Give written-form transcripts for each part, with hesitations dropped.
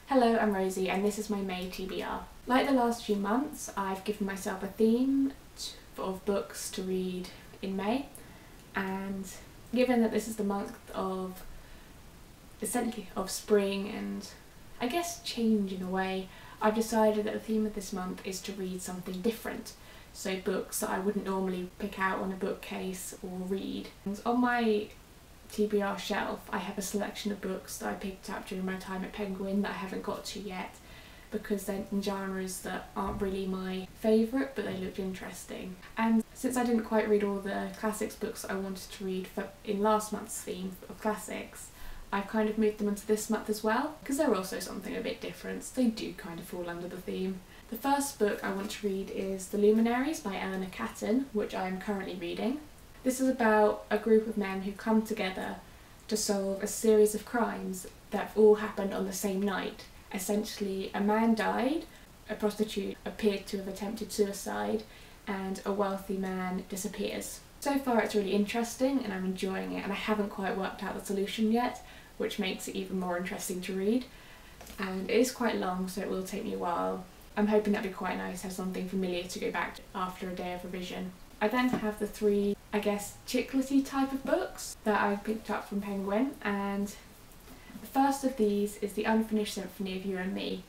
Hello, I'm Rosie and this is my May TBR. Like the last few months, I've given myself a theme of books to read in May, and given that this is the month of essentially of spring and I guess change in a way, I've decided that the theme of this month is to read something different. So books that I wouldn't normally pick out on a bookcase or read. And on my TBR shelf I have a selection of books that I picked up during my time at Penguin that I haven't got to yet because they're in genres that aren't really my favourite but they looked interesting. And since I didn't quite read all the classics books I wanted to read in last month's theme of classics, I've kind of moved them into this month as well because they're also something a bit different. They do kind of fall under the theme. The first book I want to read is The Luminaries by Eleanor Catton, which I am currently reading. This is about a group of men who come together to solve a series of crimes that all happened on the same night. Essentially, a man died, a prostitute appeared to have attempted suicide, and a wealthy man disappears. So far it's really interesting and I'm enjoying it, and I haven't quite worked out the solution yet, which makes it even more interesting to read. And it is quite long, so it will take me a while. I'm hoping that'd be quite nice to have something familiar to go back to after a day of revision. I then have the three, I guess, chiclety type of books that I picked up from Penguin, and the first of these is The Unfinished Symphony of You and Me.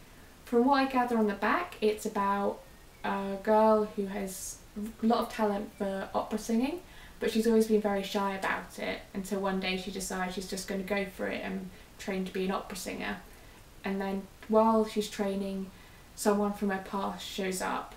From what I gather on the back, it's about a girl who has a lot of talent for opera singing, but she's always been very shy about it until one day she decides she's just going to go for it and train to be an opera singer. And then while she's training, someone from her past shows up,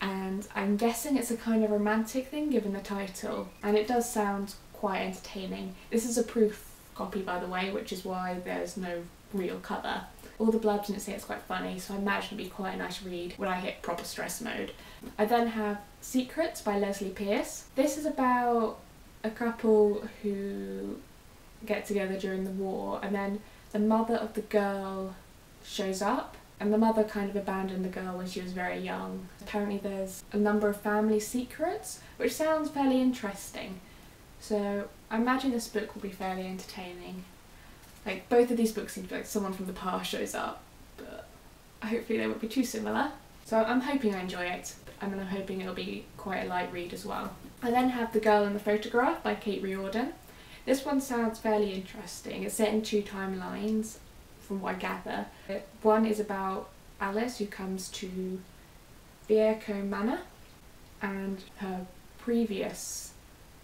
and I'm guessing it's a kind of romantic thing given the title, and it does sound quite entertaining. This is a proof copy, by the way, which is why there's no real cover. All the blurbs in it say it's quite funny, so I imagine it'd be quite a nice read when I hit proper stress mode. I then have Secrets by Leslie Pierce. This is about a couple who get together during the war, and then the mother of the girl shows up, and the mother kind of abandoned the girl when she was very young. Apparently there's a number of family secrets, which sounds fairly interesting. So I imagine this book will be fairly entertaining. Like, both of these books seem to be like someone from the past shows up, but hopefully they won't be too similar. So I'm hoping I enjoy it, and then I'm hoping it'll be quite a light read as well. I then have The Girl in the Photograph by Kate Riordan. This one sounds fairly interesting. It's set in two timelines, from what I gather. One is about Alice, who comes to Vierco Manor, and her previous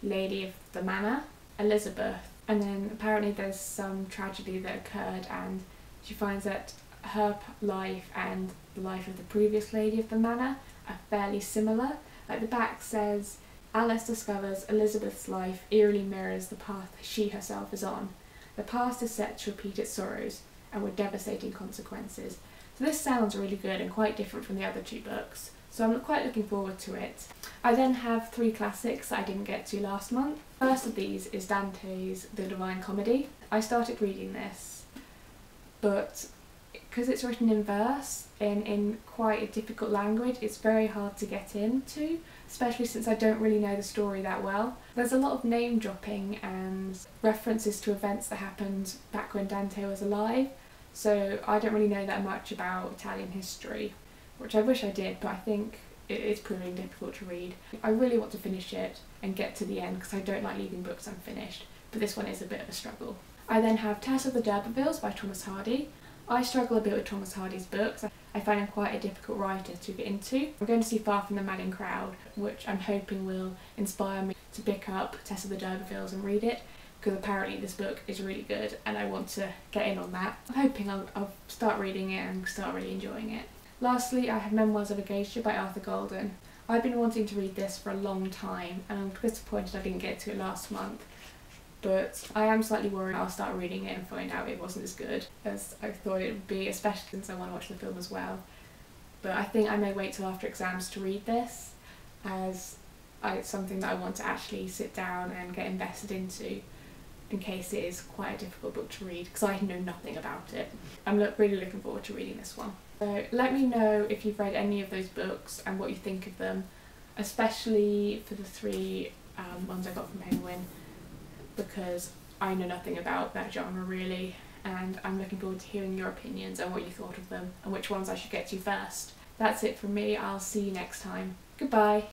lady of the manor, Elizabeth. And then apparently there's some tragedy that occurred, and she finds that her life and the life of the previous lady of the manor are fairly similar. Like, the back says, Alice discovers Elizabeth's life eerily mirrors the path she herself is on. The past is set to repeat its sorrows, and with devastating consequences. So this sounds really good and quite different from the other two books, so I'm quite looking forward to it. I then have three classics that I didn't get to last month. First of these is Dantes' The Divine Comedy. I started reading this, but because it's written in verse in quite a difficult language, it's very hard to get into, especially since I don't really know the story that well. There's a lot of name dropping and references to events that happened back when Dante was alive, so I don't really know that much about Italian history, which I wish I did, but I think it is proving difficult to read. I really want to finish it and get to the end because I don't like leaving books unfinished, but this one is a bit of a struggle. I then have Tess of the Durbervilles by Thomas Hardy. I struggle a bit with Thomas Hardy's books. I find him quite a difficult writer to get into. I'm going to see Far From the Madding Crowd, which I'm hoping will inspire me to pick up Tess of the Durbervilles and read it, because apparently this book is really good and I want to get in on that. I'm hoping I'll start reading it and start really enjoying it. Lastly, I have Memoirs of a Geisha by Arthur Golden. I've been wanting to read this for a long time, and I'm disappointed I didn't get to it last month. But I am slightly worried I'll start reading it and find out it wasn't as good as I thought it would be, especially since I want to watch the film as well. But I think I may wait till after exams to read this, as it's something that I want to actually sit down and get invested into, in case it is quite a difficult book to read, because I know nothing about it. I'm really looking forward to reading this one. So let me know if you've read any of those books and what you think of them, especially for the three ones I got from Penguin, because I know nothing about that genre really, and I'm looking forward to hearing your opinions and what you thought of them and which ones I should get to first. That's it from me. I'll see you next time. Goodbye.